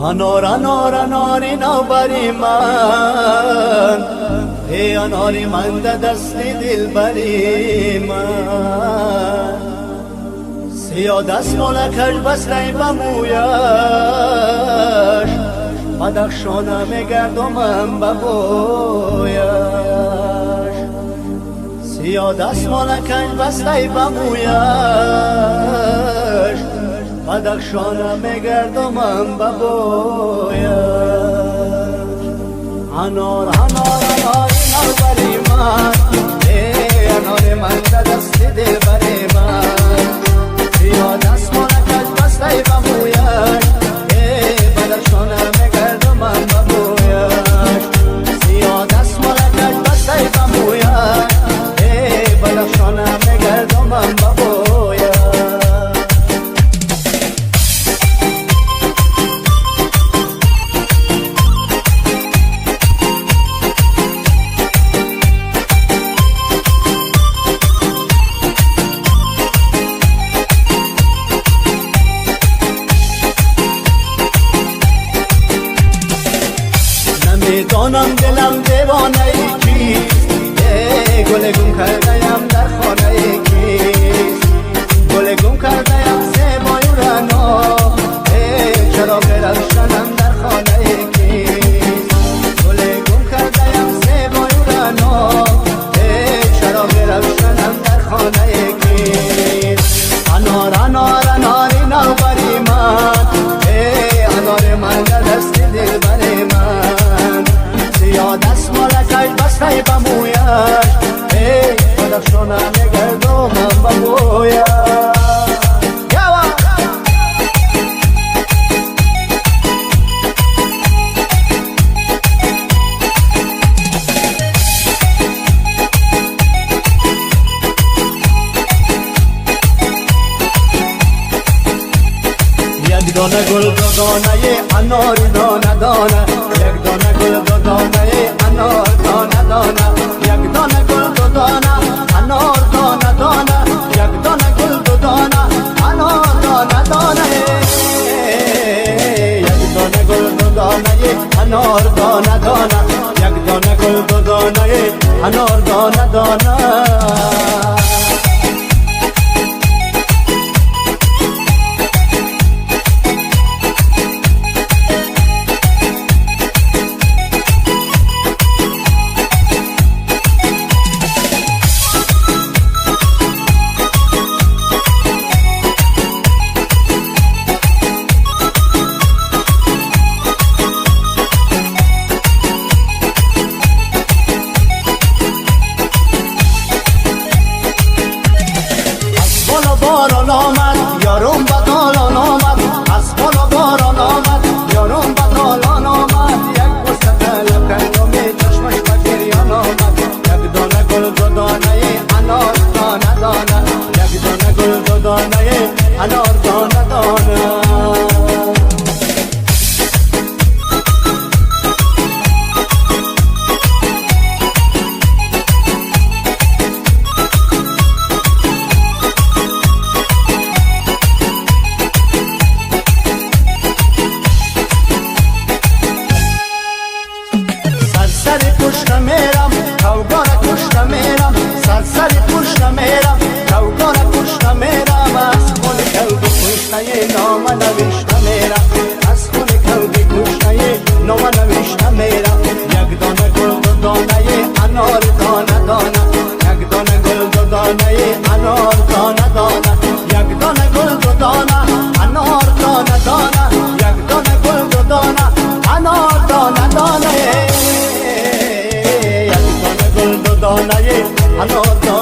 Anor, anor, anori navbari man Ey anori man da dasti dilbari man Siyah dastmolakash basray bamuyash Badakshonam gardomam baboyash Siyah dastmolakash basray bamuyash Badakshonam gardomam baboyash Anor, anor, anori navbari man Ey anori man da dasti dilbari man Siyah dastmolakash basray bamuyash Badakshonam gardomam baboyash Siyah dastmolakash basray bamuyash Badakshonam gardomam baboyash دانم دلم دیوانه کیست گل گم کرده‌ام در خانه کیست گل گم کرده‌ام زیبای رنا چراغ روشنم در خانه کیست گل گم کرده‌ام زیبای رنا چراغ روشنم در خانه کیست انار انار اناری نوبری من انار من در دست دلبر من سیاه دستمالکش بسته بمویش بدخشانم گردومم ببویش یک دانه گل دو دانه اناری دانه دانه یک دانه گل دو دانه انار دانه دانه یک دانه گل دو دانه انار دانه دانه یک دانه گل دو دانه انار دانه دانه یک دانه گل دو دانه انار دانه دانه یک دانه گل دو دانه انار دانه دانه باران آمد یارم بدالان آمد از بالا باران آمد یارم بدالان آمد یک بسته طلب کردم چشمش به گریان آمد یک دانه گل دو دانه انار دانه دانه یک دانه گل دو دانه انار دانه دانه سرسری پشت میرم کوگار پشت میرم سرسری پشت میرم کوگار پشت میرم از خون کلب پشته نام نوشته میرم از خون کلب پشته نام نوشته میرم یک دانه گل دو دانه انار دانه دانه یک دانه گل دو دانه انار دانه دانه یک دانه گل دو دانه انار دانه دانه یک دانه گل دو دانه انار دانه دانه یک دانه گل دو دانه انار دانه